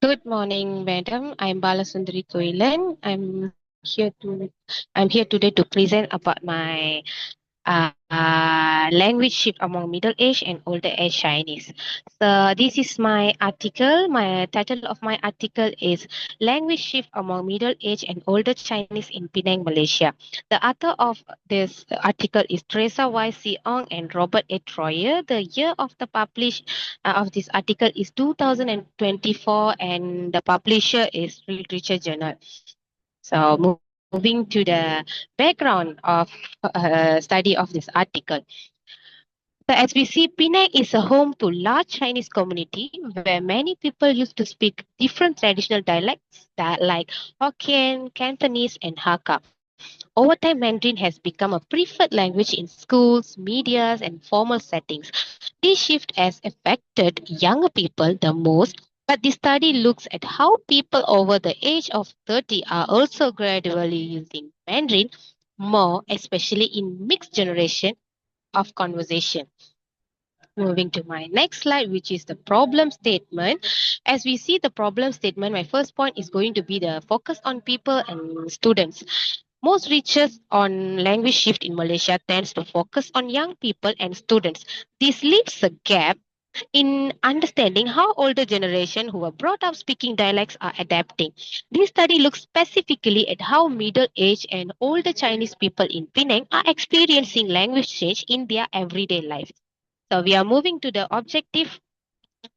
Good morning, madam. I'm Balasundari Koilan. I'm here today to present about my language shift among middle age and older age Chinese. So this is my article. My title of my article is Language Shift Among Middle Age and Older Chinese in Penang, Malaysia. The author of this article is Teresa Y. Seong and Robert A. Troyer. The year of the publish of this article is 2024 and the publisher is Literature Journal. So moving to the background of study of this article. So as we see, Penang is a home to large Chinese community where many people used to speak different traditional dialects that like Hokkien, Cantonese, and Hakka. Over time, Mandarin has become a preferred language in schools, medias, and formal settings. This shift has affected younger people the most, but the study looks at how people over the age of 30 are also gradually using Mandarin more, especially in mixed generation of conversation. Moving to my next slide, which is the problem statement. As we see the problem statement, my first point is going to be the focus on people and students. Most research on language shift in Malaysia tends to focus on young people and students. This leaves a gap in understanding how older generation who were brought up speaking dialects are adapting. This study looks specifically at how middle-aged and older Chinese people in Penang are experiencing language change in their everyday life. So we are moving to the objective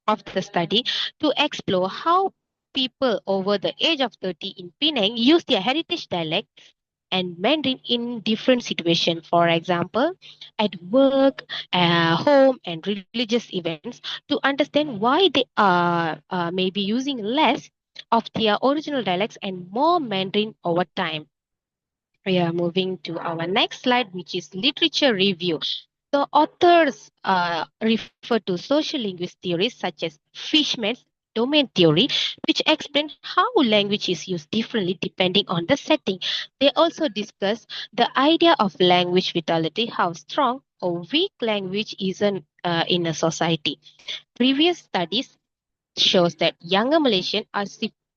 of the study to explore how people over the age of 30 in Penang use their heritage dialects and Mandarin in different situations. For example, at work, home, and religious events to understand why they are maybe using less of their original dialects and more Mandarin over time. We are moving to our next slide, which is literature review. The authors refer to social linguist theories such as Fishman's domain theory, which explain how language is used differently depending on the setting. They also discuss the idea of language vitality, how strong or weak language is in a society. Previous studies shows that younger Malaysians are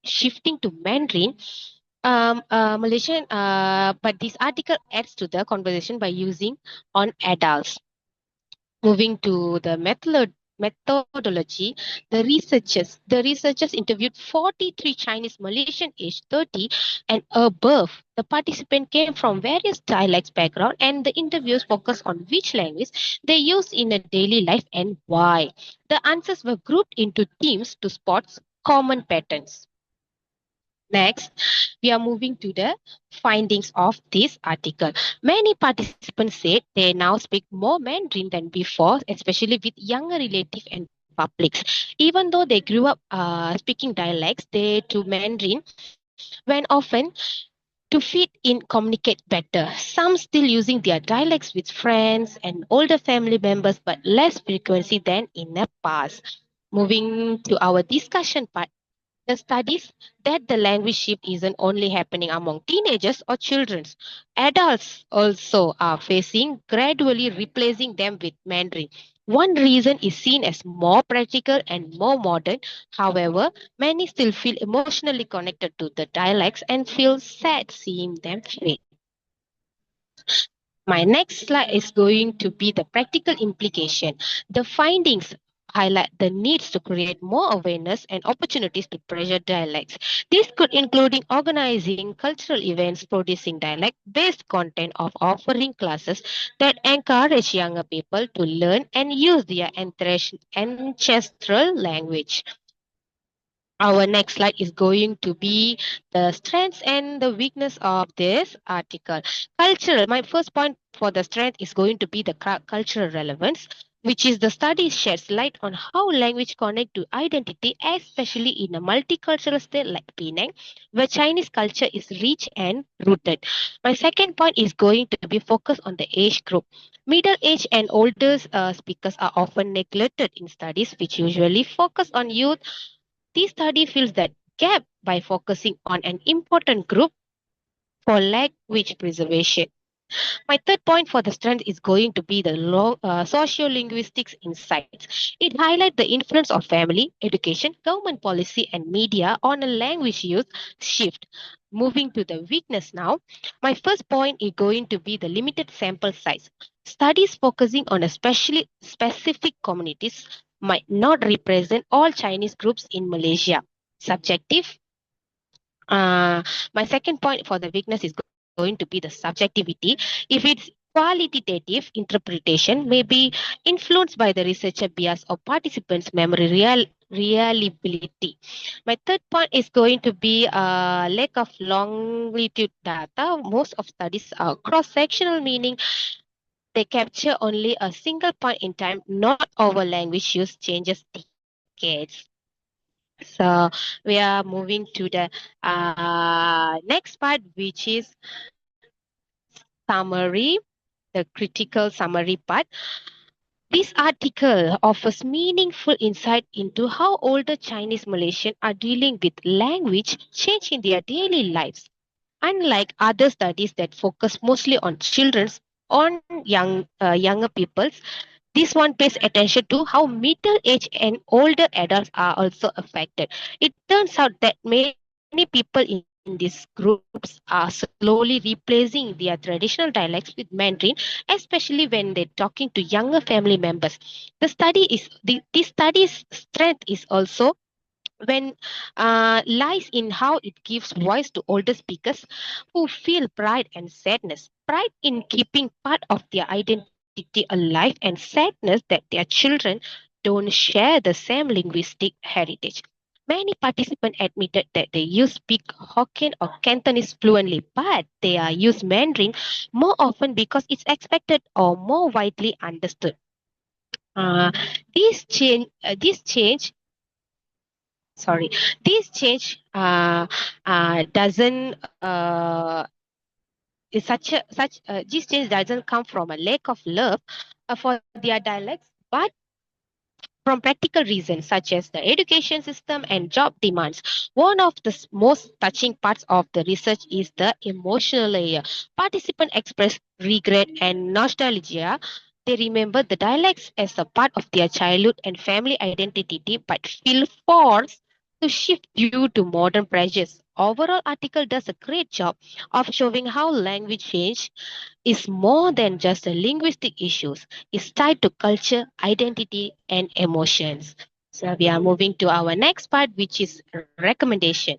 shifting to Mandarin Malaysian, but this article adds to the conversation by using on adults. Moving to the methodology, the researchers interviewed 43 Chinese Malaysian aged 30 and above. The participant came from various dialects background and the interviews focused on which language they use in a daily life and why. The answers were grouped into teams to spot common patterns. Next, we are moving to the findings of this article. Many participants said they now speak more Mandarin than before, especially with younger relatives and publics. Even though they grew up speaking dialects, they to Mandarin when often to fit in communicate better. Some still using their dialects with friends and older family members, but less frequency than in the past. Moving to our discussion part. The studies that the language shift isn't only happening among teenagers or children. Adults also are facing gradually replacing them with Mandarin. One reason is seen as more practical and more modern. However, many still feel emotionally connected to the dialects and feel sad seeing them fade. My next slide is going to be the practical implication. The findings highlight the needs to create more awareness and opportunities to pressure dialects. This could including organizing cultural events, producing dialect-based content of offering classes that encourage younger people to learn and use their ancestral language. Our next slide is going to be the strengths and the weakness of this article. Cultural, my first point for the strength is going to be the cultural relevance, which is the study sheds light on how language connect to identity, especially in a multicultural state like Penang, where Chinese culture is rich and rooted. My second point is going to be focused on the age group. Middle age and older speakers are often neglected in studies, which usually focus on youth. This study fills that gap by focusing on an important group for language preservation. My third point for the strength is going to be the sociolinguistics insights. It highlights the influence of family, education, government policy, and media on a language use shift. Moving to the weakness now, my first point is going to be the limited sample size. Studies focusing on especially specific communities might not represent all Chinese groups in Malaysia. Subjective. My second point for the weakness is going to be the subjectivity. If it's qualitative interpretation may be influenced by the researcher bias or participants' memory reliability. My third point is going to be a lack of longitude data. Most of studies are cross-sectional, meaning they capture only a single point in time, not over language use changes decades. So we are moving to the next part, which is summary, the critical summary part. This article offers meaningful insight into how older Chinese Malaysians are dealing with language change in their daily lives. Unlike other studies that focus mostly on children's, on younger peoples, this one pays attention to how middle-aged and older adults are also affected. It turns out that many people in these groups are slowly replacing their traditional dialects with Mandarin, especially when they're talking to younger family members. This study's strength is also when lies in how it gives voice to older speakers who feel pride and sadness. Pride in keeping part of their identity alive and sadness that their children don't share the same linguistic heritage. Many participants admitted that they use speak Hokkien or Cantonese fluently, but they are use Mandarin more often because it's expected or more widely understood. Uh, this change sorry this change doesn't is such this change doesn't come from a lack of love for their dialects, but from practical reasons such as the education system and job demands. One of the most touching parts of the research is the emotional layer. Participants express regret and nostalgia. They remember the dialects as a part of their childhood and family identity, but feel forced to shift due to modern pressures. Overall article does a great job of showing how language change is more than just a linguistic issues. It's tied to culture, identity, and emotions. So we are moving to our next part, which is recommendation.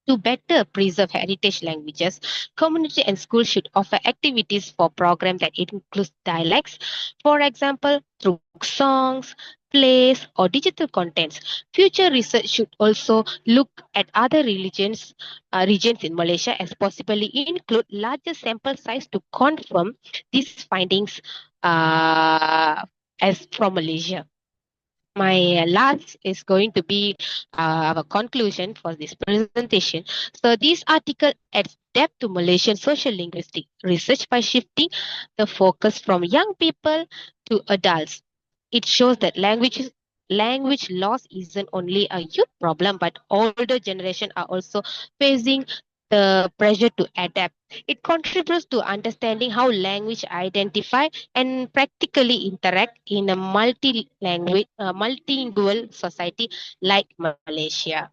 To better preserve heritage languages, community and schools should offer activities for programs that include dialects, for example, through songs, plays, or digital contents. Future research should also look at other regions in Malaysia as possibly include larger sample size to confirm these findings uh, as from Malaysia. My last is going to be our conclusion for this presentation. So this article adds depth to Malaysian social linguistic research by shifting the focus from young people to adults. It shows that language loss isn't only a youth problem, but older generation are also facing the pressure to adapt. It contributes to understanding how language identify and practically interact in a multilingual society like Malaysia.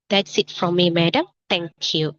That's it from me, madam. Thank you.